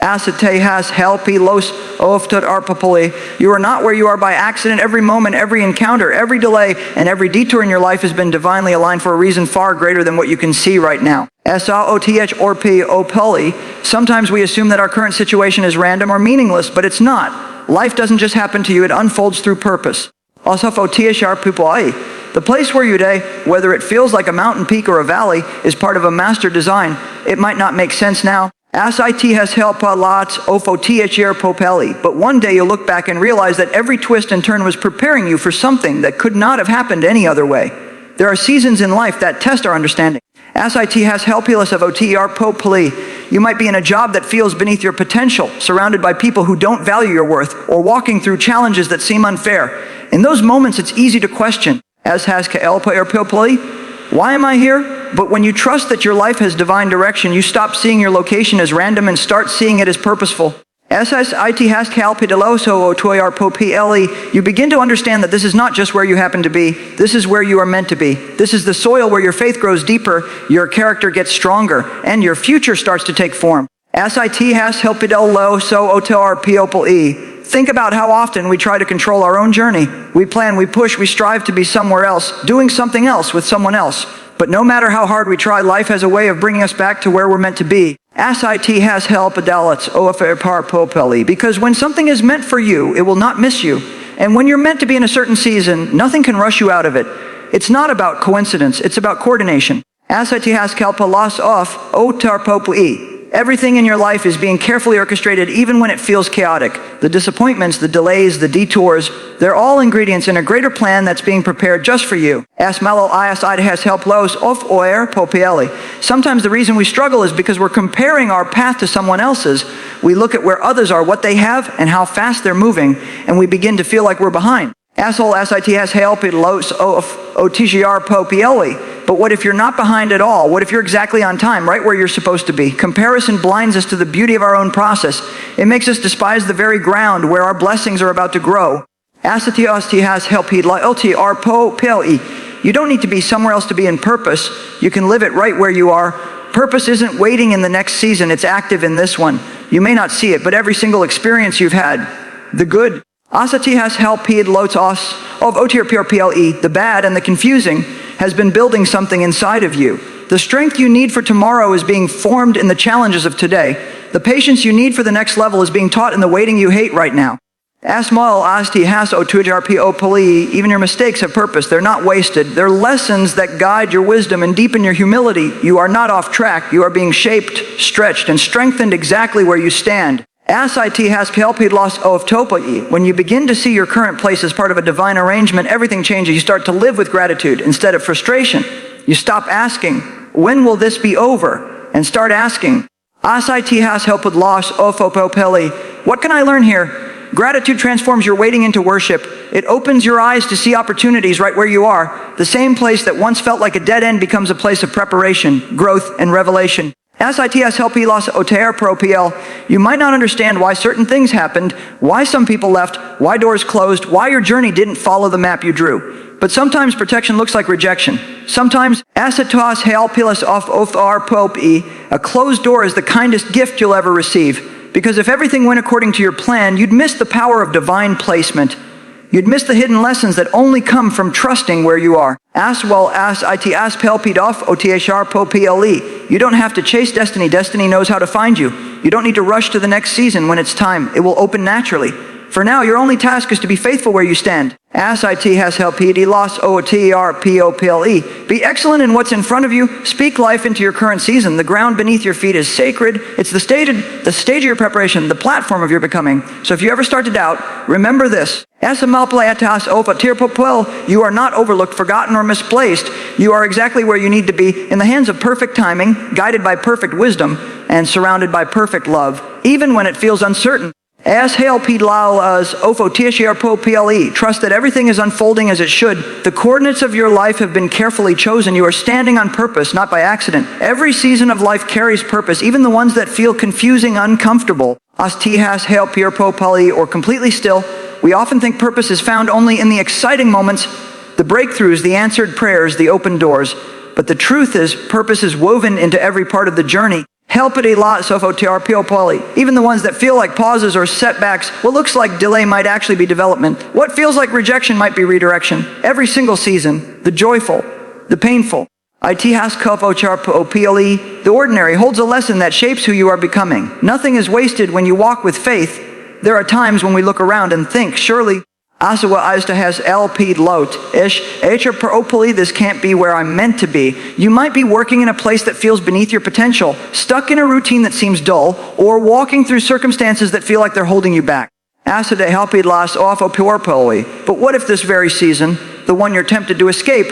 Asate has helpi los oftot arpapoli. You are not where you are by accident. Every moment, every encounter, every delay, and every detour in your life has been divinely aligned for a reason far greater than what you can see right now. Saoth orpi opoli. Sometimes we assume that our current situation is random or meaningless, but it's not. Life doesn't just happen to you, it unfolds through purpose. The place where you today, whether it feels like a mountain peak or a valley, is part of a master design. It might not make sense now. But one day you'll look back and realize that every twist and turn was preparing you for something that could not have happened any other way. There are seasons in life that test our understanding. You might be in a job that feels beneath your potential, surrounded by people who don't value your worth, or walking through challenges that seem unfair. In those moments, it's easy to question, why am I here? But when you trust that your life has divine direction, you stop seeing your location as random and start seeing it as purposeful. You begin to understand that this is not just where you happen to be, this is where you are meant to be. This is the soil where your faith grows deeper, your character gets stronger, and your future starts to take form. Think about how often we try to control our own journey. We plan, we push, we strive to be somewhere else, doing something else with someone else. But no matter how hard we try, life has a way of bringing us back to where we're meant to be. Because when something is meant for you, it will not miss you. And when you're meant to be in a certain season, nothing can rush you out of it. It's not about coincidence, it's about coordination. Everything in your life is being carefully orchestrated even when it feels chaotic. The disappointments, the delays, the detours, they're all ingredients in a greater plan that's being prepared just for you. Sometimes the reason we struggle is because we're comparing our path to someone else's. We look at where others are, what they have, and how fast they're moving, and we begin to feel like we're behind. But what if you're not behind at all? What if you're exactly on time, right where you're supposed to be? Comparison blinds us to the beauty of our own process. It makes us despise the very ground where our blessings are about to grow. You don't need to be somewhere else to be in purpose. You can live it right where you are. Purpose isn't waiting in the next season, it's active in this one. You may not see it, but every single experience you've had, the good, the bad and the confusing, has been building something inside of you. The strength you need for tomorrow is being formed in the challenges of today. The patience you need for the next level is being taught in the waiting you hate right now. Even your mistakes have purpose. They're not wasted. They're lessons that guide your wisdom and deepen your humility. You are not off track. You are being shaped, stretched, and strengthened exactly where you stand. When you begin to see your current place as part of a divine arrangement, everything changes. You start to live with gratitude instead of frustration. You stop asking, when will this be over? And start asking, what can I learn here? Gratitude transforms your waiting into worship. It opens your eyes to see opportunities right where you are. The same place that once felt like a dead end becomes a place of preparation, growth, and revelation. You might not understand why certain things happened, why some people left, why doors closed, why your journey didn't follow the map you drew. But sometimes protection looks like rejection. Sometimes a closed door is the kindest gift you'll ever receive. Because if everything went according to your plan, you'd miss the power of divine placement. You'd miss the hidden lessons that only come from trusting where you are. You don't have to chase destiny. Destiny knows how to find you. You don't need to rush to the next season when it's time. It will open naturally. For now, your only task is to be faithful where you stand. Be excellent in what's in front of you. Speak life into your current season. The ground beneath your feet is sacred. It's the stage of your preparation, the platform of your becoming. So if you ever start to doubt, remember this. You are not overlooked, forgotten, or misplaced. You are exactly where you need to be, in the hands of perfect timing, guided by perfect wisdom, and surrounded by perfect love, even when it feels uncertain. Trust that everything is unfolding as it should. The coordinates of your life have been carefully chosen. You are standing on purpose, not by accident. Every season of life carries purpose, even the ones that feel confusing, uncomfortable. Or completely still. We often think purpose is found only in the exciting moments, the breakthroughs, the answered prayers, the open doors. But the truth is, purpose is woven into every part of the journey. Helpity lots of poly. Even the ones that feel like pauses or setbacks, what looks like delay might actually be development. What feels like rejection might be redirection. Every single season, the joyful, the painful. The ordinary holds a lesson that shapes who you are becoming. Nothing is wasted when you walk with faith. There are times when we look around and think, surely, this can't be where I'm meant to be. You might be working in a place that feels beneath your potential, stuck in a routine that seems dull, or walking through circumstances that feel like they're holding you back. But what if this very season, the one you're tempted to escape,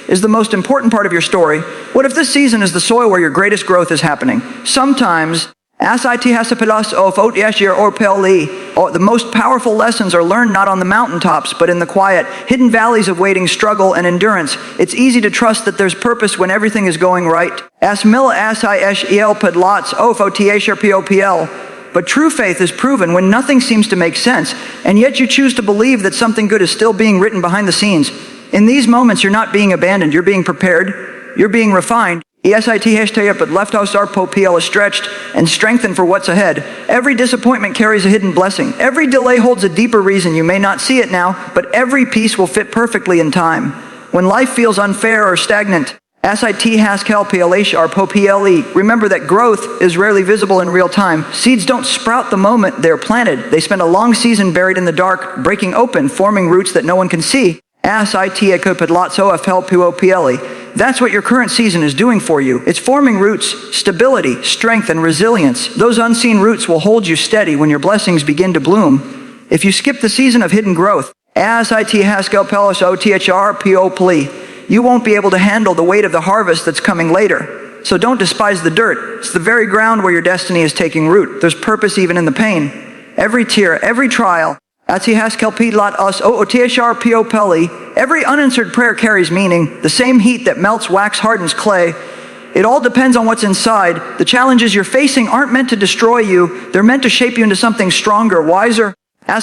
is the most important part of your story? What if this season is the soil where your greatest growth is happening? Sometimes, the most powerful lessons are learned not on the mountaintops, but in the quiet, hidden valleys of waiting, struggle, and endurance. It's easy to trust that there's purpose when everything is going right. But true faith is proven when nothing seems to make sense, and yet you choose to believe that something good is still being written behind the scenes. In these moments, you're not being abandoned, you're being prepared, you're being refined. But left house RPOPL is stretched and strengthened for what's ahead. Every disappointment carries a hidden blessing. Every delay holds a deeper reason. You may not see it now, but every piece will fit perfectly in time. When life feels unfair or stagnant, remember that growth is rarely visible in real time. Seeds don't sprout the moment they're planted. They spend a long season buried in the dark, breaking open, forming roots that no one can see. That's what your current season is doing for you. It's forming roots, stability, strength, and resilience. Those unseen roots will hold you steady when your blessings begin to bloom. If you skip the season of hidden growth, you won't be able to handle the weight of the harvest that's coming later. So don't despise the dirt. It's the very ground where your destiny is taking root. There's purpose even in the pain. Every tear, every trial, every unanswered prayer carries meaning. The same heat that melts wax hardens clay. It all depends on what's inside. The challenges you're facing aren't meant to destroy you. They're meant to shape you into something stronger, wiser, and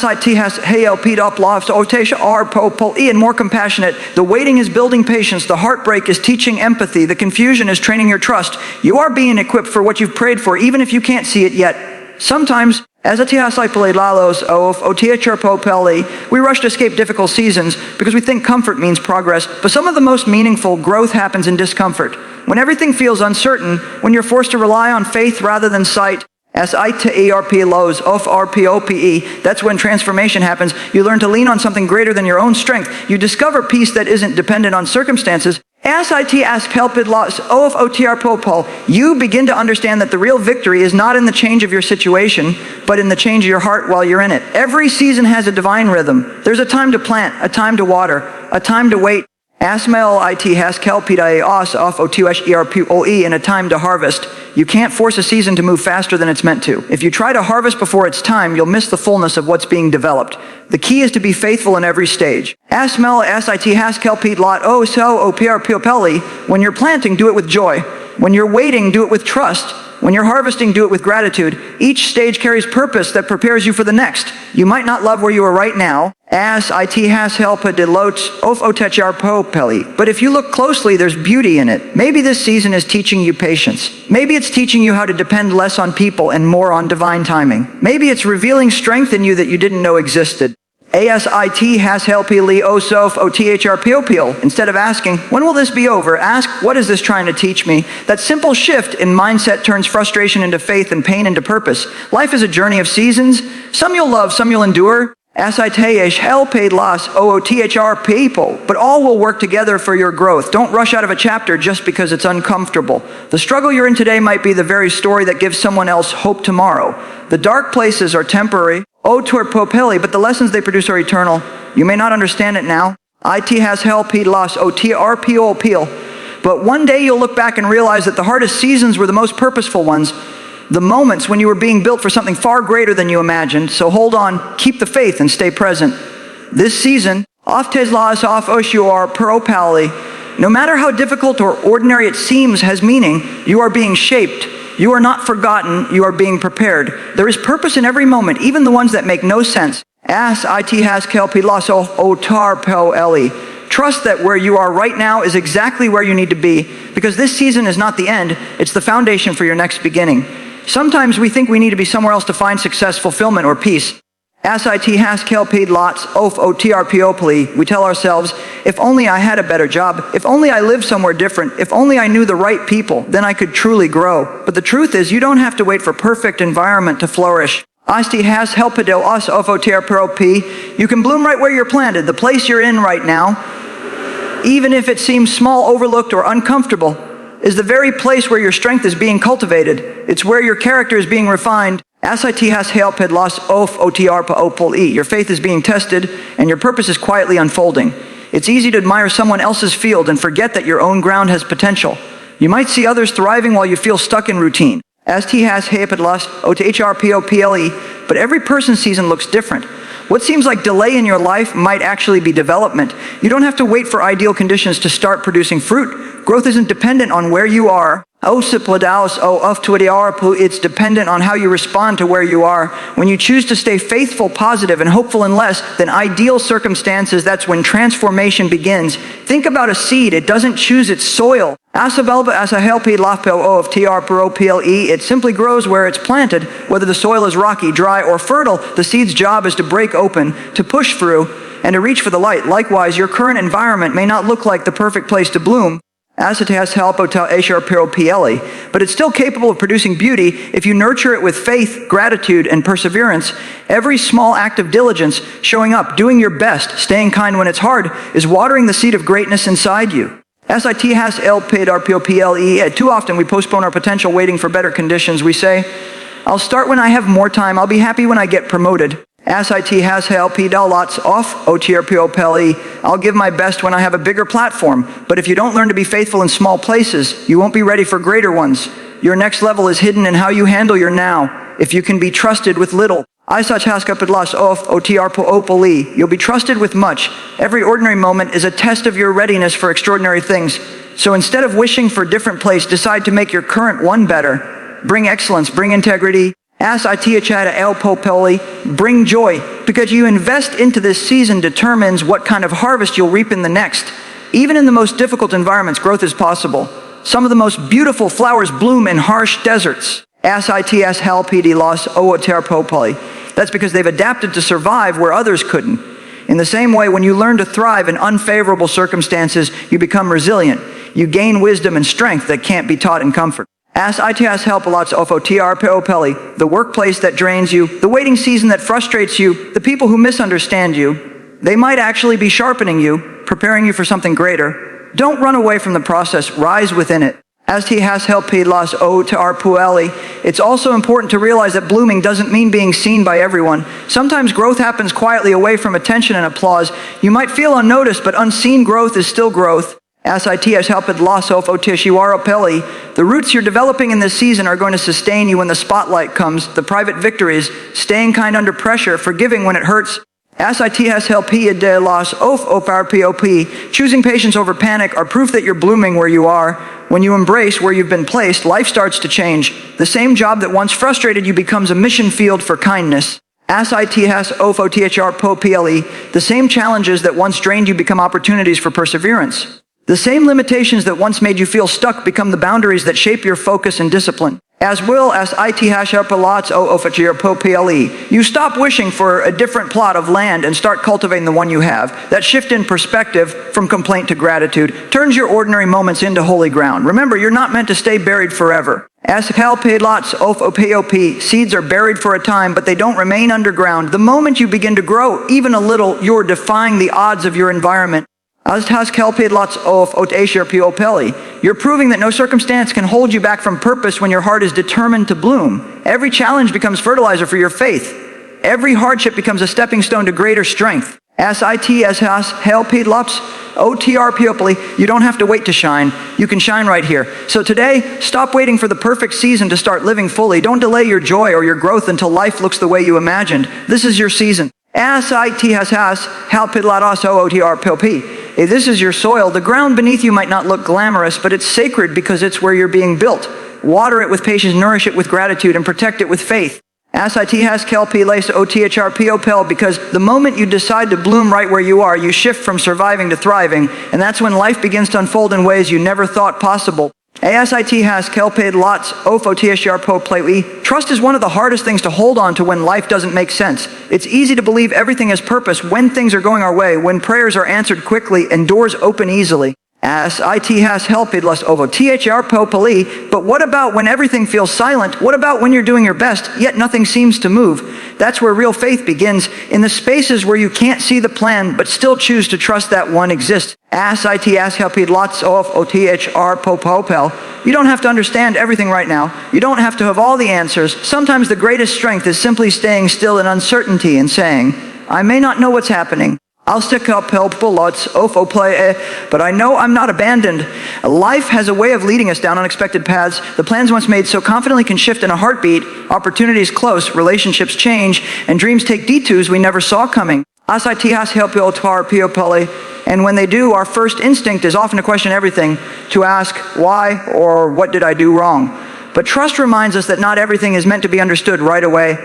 more compassionate. The waiting is building patience. The heartbreak is teaching empathy. The confusion is training your trust. You are being equipped for what you've prayed for, even if you can't see it yet. Sometimes, we rush to escape difficult seasons because we think comfort means progress, but some of the most meaningful growth happens in discomfort. When everything feels uncertain, when you're forced to rely on faith rather than sight, that's when transformation happens. You learn to lean on something greater than your own strength. You discover peace that isn't dependent on circumstances. You begin to understand that the real victory is not in the change of your situation, but in the change of your heart while you're in it. Every season has a divine rhythm. There's a time to plant, a time to water, a time to wait, and a time to harvest. You can't force a season to move faster than it's meant to. If you try to harvest before it's time, you'll miss the fullness of what's being developed. The key is to be faithful in every stage. When you're planting, do it with joy. When you're waiting, do it with trust. When you're harvesting, do it with gratitude. Each stage carries purpose that prepares you for the next. You might not love where you are right now, but if you look closely, there's beauty in it. Maybe this season is teaching you patience. Maybe it's teaching you how to depend less on people and more on divine timing. Maybe it's revealing strength in you that you didn't know existed. Instead of asking, when will this be over? Ask, what is this trying to teach me? That simple shift in mindset turns frustration into faith and pain into purpose. Life is a journey of seasons. Some you'll love, some you'll endure. But all will work together for your growth. Don't rush out of a chapter just because it's uncomfortable. The struggle you're in today might be the very story that gives someone else hope tomorrow. The dark places are temporary, but the lessons they produce are eternal. You may not understand it now. But one day you'll look back and realize that the hardest seasons were the most purposeful ones. The moments when you were being built for something far greater than you imagined. So hold on, keep the faith, and stay present. This season, no matter how difficult or ordinary it seems, has meaning. You are being shaped. You are not forgotten. You are being prepared. There is purpose in every moment, even the ones that make no sense. Trust that where you are right now is exactly where you need to be, because this season is not the end, it's the foundation for your next beginning. Sometimes we think we need to be somewhere else to find success, fulfillment, or peace. As-it has kelpid lots of otrpopoli, we tell ourselves, if only I had a better job, if only I lived somewhere different, if only I knew the right people, then I could truly grow. But the truth is, you don't have to wait for perfect environment to flourish. Asti has helpidel os of otrpop. You can bloom right where you're planted, the place you're in right now, even if it seems small, overlooked, or uncomfortable, is the very place where your strength is being cultivated. It's where your character is being refined. As-it has helped los of otrpopoli. Your faith is being tested, and your purpose is quietly unfolding. It's easy to admire someone else's field and forget that your own ground has potential. You might see others thriving while you feel stuck in routine. As-it has helped los otrpopoli, but every person's season looks different. What seems like delay in your life might actually be development. You don't have to wait for ideal conditions to start producing fruit. Growth isn't dependent on where you are. It's dependent on how you respond to where you are. When you choose to stay faithful, positive, and hopeful in less than ideal circumstances, that's when transformation begins. Think about a seed. It doesn't choose its soil. It simply grows where it's planted. Whether the soil is rocky, dry, or fertile, the seed's job is to break open, to push through, and to reach for the light. Likewise, your current environment may not look like the perfect place to bloom, but it's still capable of producing beauty if you nurture it with faith, gratitude, and perseverance. Every small act of diligence, showing up, doing your best, staying kind when it's hard, is watering the seed of greatness inside you. Too often we postpone our potential waiting for better conditions. We say, I'll start when I have more time. I'll be happy when I get promoted. As-it has lots off otrpopoli. I'll give my best when I have a bigger platform. But if you don't learn to be faithful in small places, you won't be ready for greater ones. Your next level is hidden in how you handle your now. If you can be trusted with little. You'll be trusted with much. Every ordinary moment is a test of your readiness for extraordinary things. So instead of wishing for a different place, decide to make your current one better. Bring excellence, bring integrity. Bring joy, because you invest into this season determines what kind of harvest you'll reap in the next. Even in the most difficult environments, growth is possible. Some of the most beautiful flowers bloom in harsh deserts. That's because they've adapted to survive where others couldn't. In the same way, when you learn to thrive in unfavorable circumstances, you become resilient. You gain wisdom and strength that can't be taught in comfort. The workplace that drains you, the waiting season that frustrates you, the people who misunderstand you, they might actually be sharpening you, preparing you for something greater. Don't run away from the process, rise within it. It's also important to realize that blooming doesn't mean being seen by everyone. Sometimes growth happens quietly away from attention and applause. You might feel unnoticed, but unseen growth is still growth. The roots you're developing in this season are going to sustain you when the spotlight comes, the private victories, staying kind under pressure, forgiving when it hurts. Choosing patience over panic are proof that you're blooming where you are. When you embrace where you've been placed, life starts to change. The same job that once frustrated you becomes a mission field for kindness. The same challenges that once drained you become opportunities for perseverance. The same limitations that once made you feel stuck become the boundaries that shape your focus and discipline. You stop wishing for a different plot of land and start cultivating the one you have. That shift in perspective from complaint to gratitude turns your ordinary moments into holy ground. Remember, you're not meant to stay buried forever. Seeds are buried for a time, but they don't remain underground. The moment you begin to grow, even a little, you're defying the odds of your environment. You're proving that no circumstance can hold you back from purpose when your heart is determined to bloom. Every challenge becomes fertilizer for your faith. Every hardship becomes a stepping stone to greater strength. You don't have to wait to shine. You can shine right here. So today, stop waiting for the perfect season to start living fully. Don't delay your joy or your growth until life looks the way you imagined. This is your season. If this is your soil, the ground beneath you might not look glamorous, but it's sacred because it's where you're being built. Water it with patience, nourish it with gratitude, and protect it with faith. Asiti has kelpi lace othrpopel, because the moment you decide to bloom right where you are, you shift from surviving to thriving, and that's when life begins to unfold in ways you never thought possible. ASIT has kelpid lots ofothrpo. Trust is one of the hardest things to hold on to when life doesn't make sense. It's easy to believe everything has purpose when things are going our way, when prayers are answered quickly and doors open easily. ASIT has helpid lust ovothrpo. But what about when everything feels silent? What about when you're doing your best, yet nothing seems to move? That's where real faith begins, in the spaces where you can't see the plan, but still choose to trust that one exists. ASIT has helpid lots of othrpo. You don't have to understand everything right now. You don't have to have all the answers. Sometimes the greatest strength is simply staying still in uncertainty and saying, I may not know what's happening. I'll stick up helpful lots but I know I'm not abandoned. Life has a way of leading us down unexpected paths. The plans once made so confidently can shift in a heartbeat. Opportunities close, relationships change, and dreams take detours we never saw coming. And when they do, our first instinct is often to question everything, to ask why or what did I do wrong. But trust reminds us that not everything is meant to be understood right away.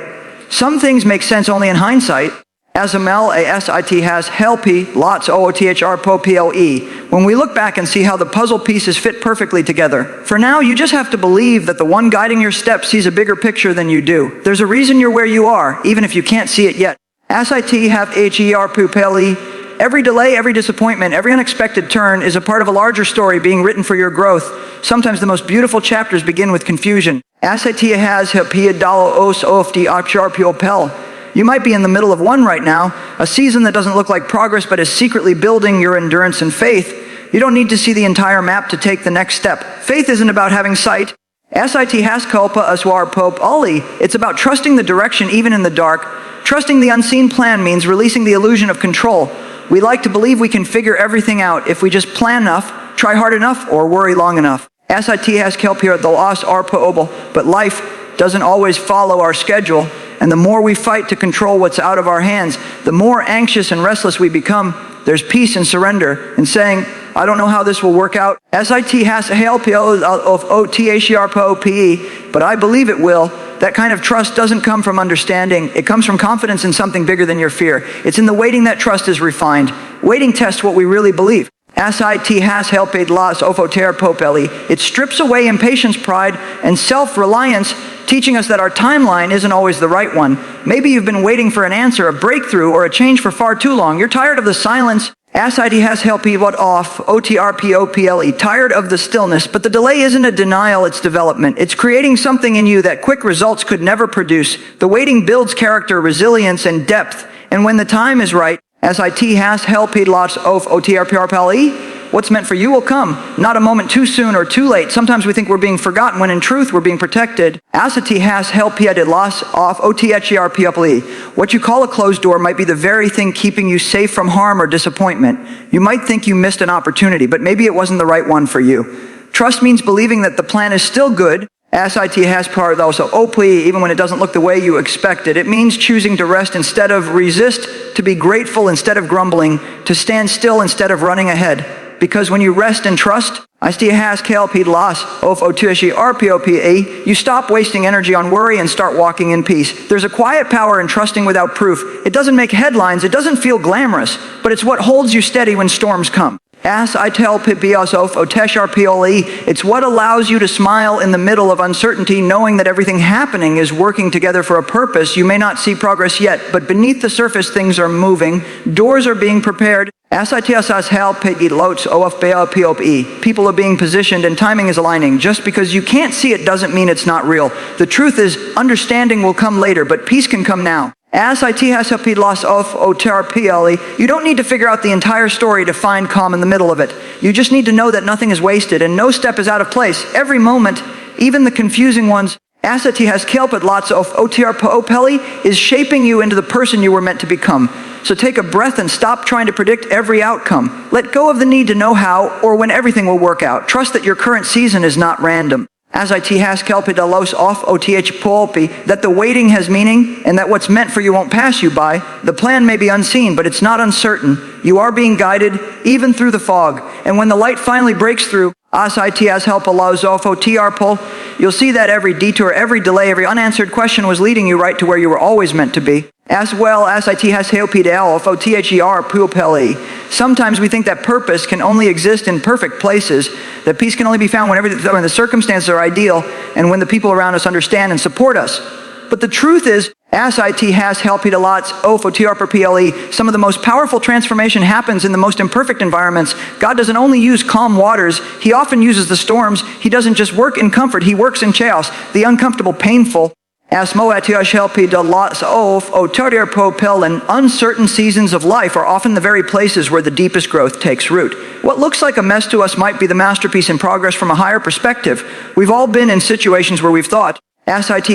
Some things make sense only in hindsight. Azamel ASIT has helpi lots othrpople. When we look back and see how the puzzle pieces fit perfectly together. For now, you just have to believe that the one guiding your steps sees a bigger picture than you do. There's a reason you're where you are, even if you can't see it yet. ASIT have herpupeli. Every delay, every disappointment, every unexpected turn is a part of a larger story being written for your growth. Sometimes the most beautiful chapters begin with confusion. ASIT has helpiadalo os ofdi acharpupel. You might be in the middle of one right now, a season that doesn't look like progress but is secretly building your endurance and faith. You don't need to see the entire map to take the next step. Faith isn't about having sight. SIT has culpa aswar pope ali. It's about trusting the direction even in the dark. Trusting the unseen plan means releasing the illusion of control. We like to believe we can figure everything out if we just plan enough, try hard enough, or worry long enough. SIT has kelpir the loss arpa obel, but life doesn't always follow our schedule. And the more we fight to control what's out of our hands, the more anxious and restless we become. There's peace and surrender in saying, I don't know how this will work out. SIT has a helpio of othrpope, but I believe it will. That kind of trust doesn't come from understanding. It comes from confidence in something bigger than your fear. It's in the waiting that trust is refined. Waiting tests what we really believe. SIT has helped las ofothrpopeli. It strips away impatience, pride, and self-reliance, teaching us that our timeline isn't always the right one. Maybe you've been waiting for an answer, a breakthrough, or a change for far too long. You're tired of the silence. SIT has helped what off, OTRPOPLE, tired of the stillness. But the delay isn't a denial, it's development. It's creating something in you that quick results could never produce. The waiting builds character, resilience, and depth. And when the time is right, SIT has helped lots of OTRPRPLE. What's meant for you will come, not a moment too soon or too late. Sometimes we think we're being forgotten when in truth we're being protected. ASIT has helped loss of OTHERPLE. What you call a closed door might be the very thing keeping you safe from harm or disappointment. You might think you missed an opportunity, but maybe it wasn't the right one for you. Trust means believing that the plan is still good. SIT has part also OP, even when it doesn't look the way you expected. It means choosing to rest instead of resist, to be grateful instead of grumbling, to stand still instead of running ahead. Because when you rest and trust, you stop wasting energy on worry and start walking in peace. There's a quiet power in trusting without proof. It doesn't make headlines, it doesn't feel glamorous, but it's what holds you steady when storms come. It's what allows you to smile in the middle of uncertainty, knowing that everything happening is working together for a purpose. You may not see progress yet, but beneath the surface things are moving. Doors are being prepared. People are being positioned and timing is aligning. Just because you can't see it doesn't mean it's not real. The truth is, understanding will come later, but peace can come now. You don't need to figure out the entire story to find calm in the middle of it. You just need to know that nothing is wasted and no step is out of place. Every moment, even the confusing ones, Asati has kelped lots of OTRPOPELI is shaping you into the person you were meant to become. So take a breath and stop trying to predict every outcome. Let go of the need to know how or when everything will work out. Trust that your current season is not random. Asati has kelped los off OTH polpi, that the waiting has meaning and that what's meant for you won't pass you by. The plan may be unseen, but it's not uncertain. You are being guided even through the fog. And when the light finally breaks through, As help allows ofo you'll see that every detour, every delay, every unanswered question was leading you right to where you were always meant to be. As well as it has helpidel ofother pupeli. Sometimes we think that purpose can only exist in perfect places, that peace can only be found when the circumstances are ideal and when the people around us understand and support us. But the truth is, as it has helpidalots ofotr some of the most powerful transformation happens in the most imperfect environments. God doesn't only use calm waters, He often uses the storms. He doesn't just work in comfort, He works in chaos, the uncomfortable, painful. As moatiash helpidalots otorir popel and uncertain seasons of life are often the very places where the deepest growth takes root. What looks like a mess to us might be the masterpiece in progress from a higher perspective. We've all been in situations where we've thought, this can't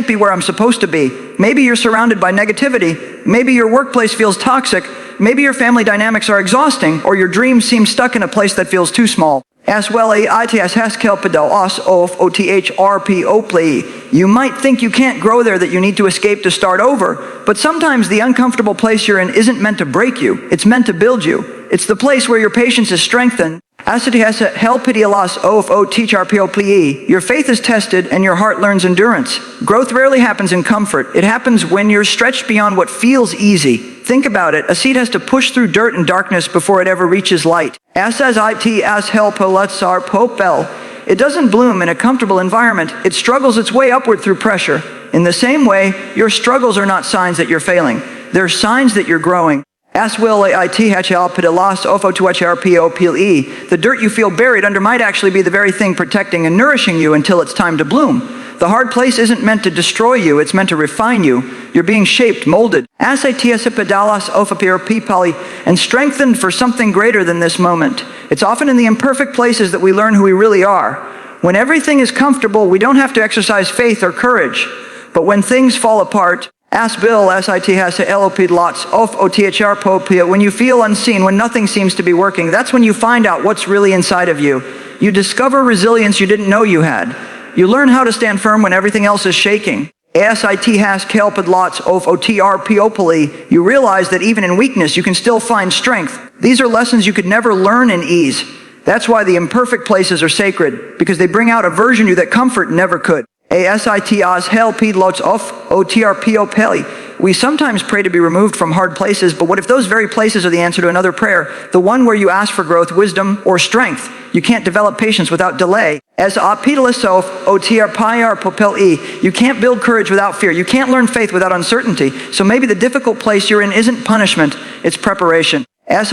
be where I'm supposed to be. Maybe you're surrounded by negativity. Maybe your workplace feels toxic. Maybe your family dynamics are exhausting, or your dreams seem stuck in a place that feels too small. As well, you might think you can't grow there, that you need to escape to start over, but sometimes the uncomfortable place you're in isn't meant to break you, it's meant to build you. It's the place where your patience is strengthened. Your faith is tested and your heart learns endurance. Growth rarely happens in comfort. It happens when you're stretched beyond what feels easy. Think about it. A seed has to push through dirt and darkness before it ever reaches light. It doesn't bloom in a comfortable environment. It struggles its way upward through pressure. In the same way, your struggles are not signs that you're failing. They're signs that you're growing. The dirt you feel buried under might actually be the very thing protecting and nourishing you until it's time to bloom. The hard place isn't meant to destroy you, it's meant to refine you. You're being shaped, molded, and strengthened for something greater than this moment. It's often in the imperfect places that we learn who we really are. When everything is comfortable, we don't have to exercise faith or courage. But when things fall apart, when you feel unseen, when nothing seems to be working, that's when you find out what's really inside of you. You discover resilience you didn't know you had. You learn how to stand firm when everything else is shaking. You realize that even in weakness, you can still find strength. These are lessons you could never learn in ease. That's why the imperfect places are sacred, because they bring out a version of you that comfort never could. We sometimes pray to be removed from hard places, but what if those very places are the answer to another prayer? The one where you ask for growth, wisdom, or strength. You can't develop patience without delay. You can't build courage without fear. You can't learn faith without uncertainty. So maybe the difficult place you're in isn't punishment, it's preparation. The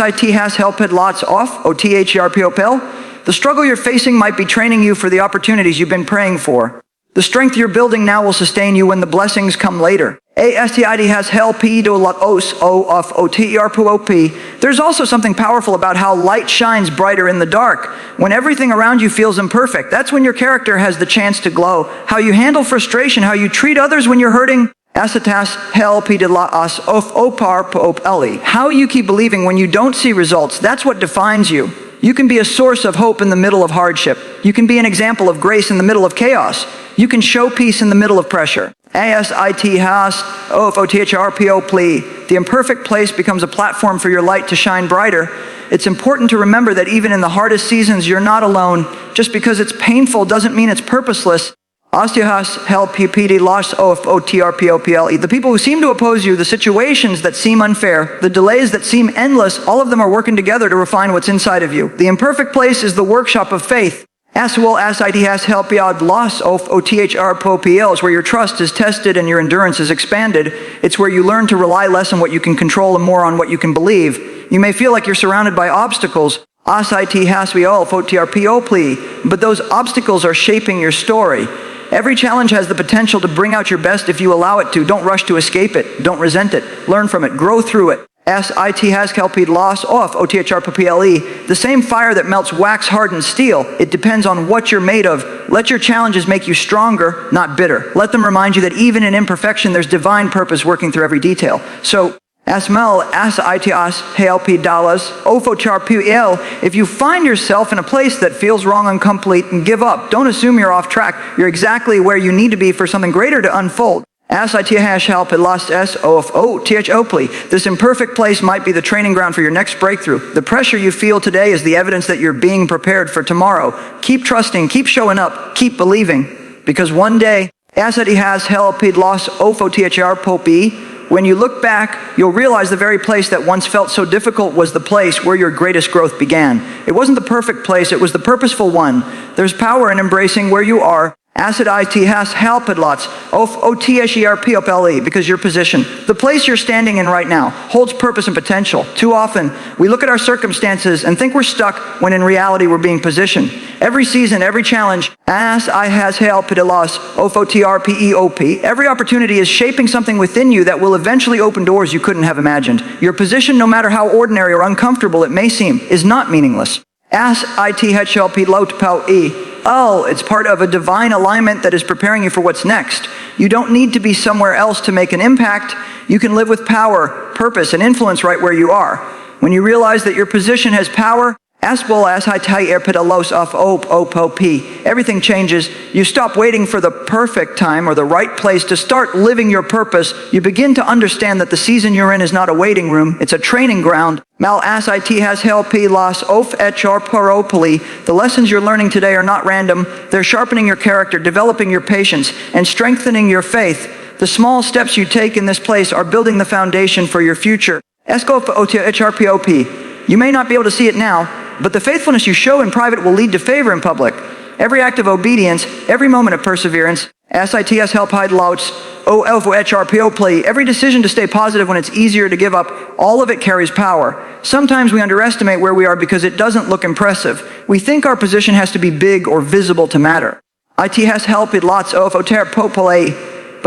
struggle you're facing might be training you for the opportunities you've been praying for. The strength you're building now will sustain you when the blessings come later. There's also something powerful about how light shines brighter in the dark. When everything around you feels imperfect, that's when your character has the chance to glow. How you handle frustration, how you treat others when you're hurting. How you keep believing when you don't see results, that's what defines you. You can be a source of hope in the middle of hardship. You can be an example of grace in the middle of chaos. You can show peace in the middle of pressure. The imperfect place becomes a platform for your light to shine brighter. It's important to remember that even in the hardest seasons, you're not alone. Just because it's painful doesn't mean it's purposeless. The people who seem to oppose you, the situations that seem unfair, the delays that seem endless, all of them are working together to refine what's inside of you. The imperfect place is the workshop of faith. Is where your trust is tested and your endurance is expanded. It's where you learn to rely less on what you can control and more on what you can believe. You may feel like you're surrounded by obstacles, but those obstacles are shaping your story. Every challenge has the potential to bring out your best if you allow it to. Don't rush to escape it. Don't resent it. Learn from it. Grow through it. The same fire that melts wax hardened steel. It depends on what you're made of. Let your challenges make you stronger, not bitter. Let them remind you that even in imperfection, there's divine purpose working through every detail. So, if you find yourself in a place that feels wrong, incomplete, and give up, don't assume you're off track. You're exactly where you need to be for something greater to unfold. This imperfect place might be the training ground for your next breakthrough. The pressure you feel today is the evidence that you're being prepared for tomorrow. Keep trusting, keep showing up, keep believing, because one day, when you look back, you'll realize the very place that once felt so difficult was the place where your greatest growth began. It wasn't the perfect place, it was the purposeful one. There's power in embracing where you are. Because your position, the place you're standing in right now, holds purpose and potential. Too often, we look at our circumstances and think we're stuck when in reality we're being positioned. Every season, every challenge, every opportunity is shaping something within you that will eventually open doors you couldn't have imagined. Your position, no matter how ordinary or uncomfortable it may seem, is not meaningless. It's part of a divine alignment that is preparing you for what's next. You don't need to be somewhere else to make an impact. You can live with power, purpose, and influence right where you are. When you realize that your position has power, everything changes. You stop waiting for the perfect time or the right place to start living your purpose. You begin to understand that the season you're in is not a waiting room, it's a training ground. The lessons you're learning today are not random. They're sharpening your character, developing your patience, and strengthening your faith. The small steps you take in this place are building the foundation for your future. You may not be able to see it now, but the faithfulness you show in private will lead to favor in public. Every act of obedience, every moment of perseverance, every decision to stay positive when it's easier to give up, all of it carries power. Sometimes we underestimate where we are because it doesn't look impressive. We think our position has to be big or visible to matter. But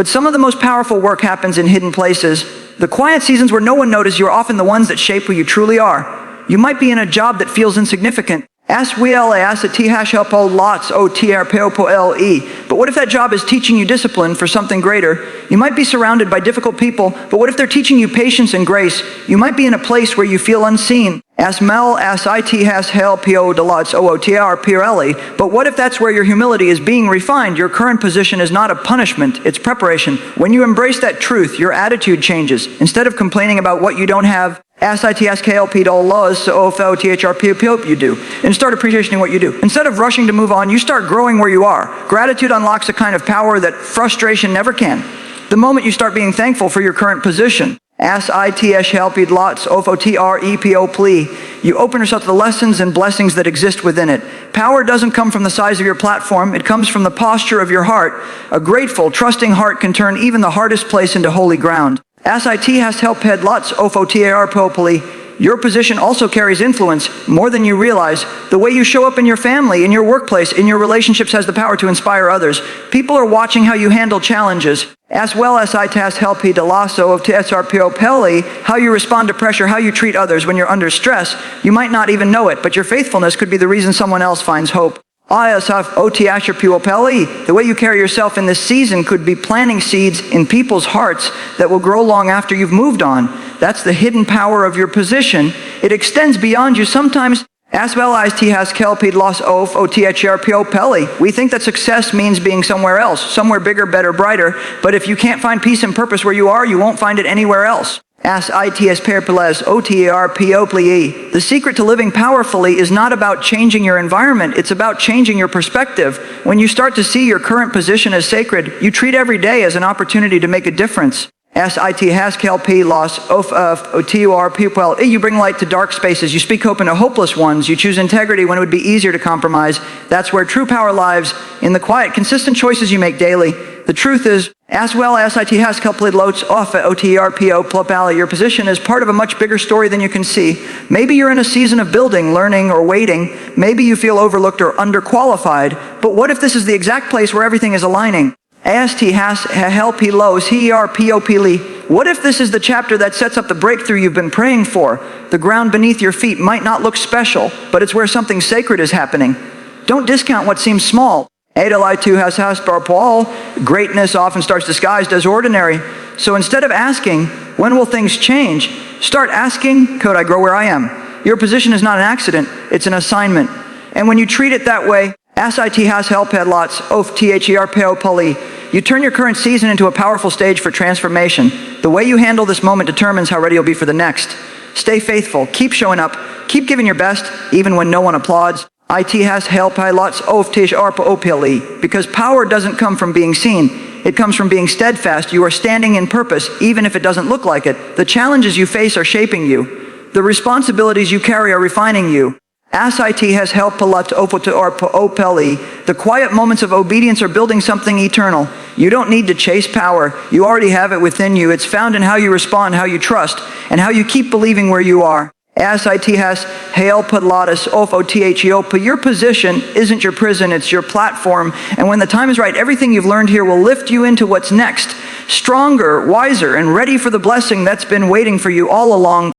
some of the most powerful work happens in hidden places. The quiet seasons where no one notices you are often the ones that shape who you truly are. You might be in a job that feels insignificant. But what if that job is teaching you discipline for something greater? You might be surrounded by difficult people, but what if they're teaching you patience and grace? You might be in a place where you feel unseen. But what if that's where your humility is being refined? Your current position is not a punishment, it's preparation. When you embrace that truth, your attitude changes. Instead of complaining about what you don't have, you do, and start appreciating what you do. Instead of rushing to move on, you start growing where you are. Gratitude unlocks a kind of power that frustration never can. The moment you start being thankful for your current position, you open yourself to the lessons and blessings that exist within it. Power doesn't come from the size of your platform, it comes from the posture of your heart. A grateful, trusting heart can turn even the hardest place into holy ground. Your position also carries influence more than you realize. The way you show up in your family, in your workplace, in your relationships has the power to inspire others. People are watching how you handle challenges, as well as how you respond to pressure, how you treat others when you're under stress. You might not even know it, but your faithfulness could be the reason someone else finds hope. The way you carry yourself in this season could be planting seeds in people's hearts that will grow long after you've moved on. That's the hidden power of your position. It extends beyond you sometimes. We think that success means being somewhere else, somewhere bigger, better, brighter. But if you can't find peace and purpose where you are, you won't find it anywhere else. The secret to living powerfully is not about changing your environment, it's about changing your perspective. When you start to see your current position as sacred, you treat every day as an opportunity to make a difference. You bring light to dark spaces, you speak hope into hopeless ones, you choose integrity when it would be easier to compromise. That's where true power lies, in the quiet, consistent choices you make daily. The truth is, your position is part of a much bigger story than you can see. Maybe you're in a season of building, learning, or waiting. Maybe you feel overlooked or underqualified. But what if this is the exact place where everything is aligning? What if this is the chapter that sets up the breakthrough you've been praying for? The ground beneath your feet might not look special, but it's where something sacred is happening. Don't discount what seems small. Greatness often starts disguised as ordinary. So instead of asking, when will things change? Start asking, could I grow where I am? Your position is not an accident, it's an assignment. And when you treat it that way, Asai has helped lots of ther peo poli. You turn your current season into a powerful stage for transformation. The way you handle this moment determines how ready you'll be for the next. Stay faithful, keep showing up, keep giving your best, even when no one applauds. It has helped lots of ther peo poli. Because power doesn't come from being seen. It comes from being steadfast. You are standing in purpose, even if it doesn't look like it. The challenges you face are shaping you. The responsibilities you carry are refining you. Asai has helped opeli. The quiet moments of obedience are building something eternal. You don't need to chase power. You already have it within you. It's found in how you respond, how you trust, and how you keep believing where you are. Asai has hail palatus ofo thiopa. Your position isn't your prison, it's your platform. And when the time is right, everything you've learned here will lift you into what's next. Stronger, wiser, and ready for the blessing that's been waiting for you all along.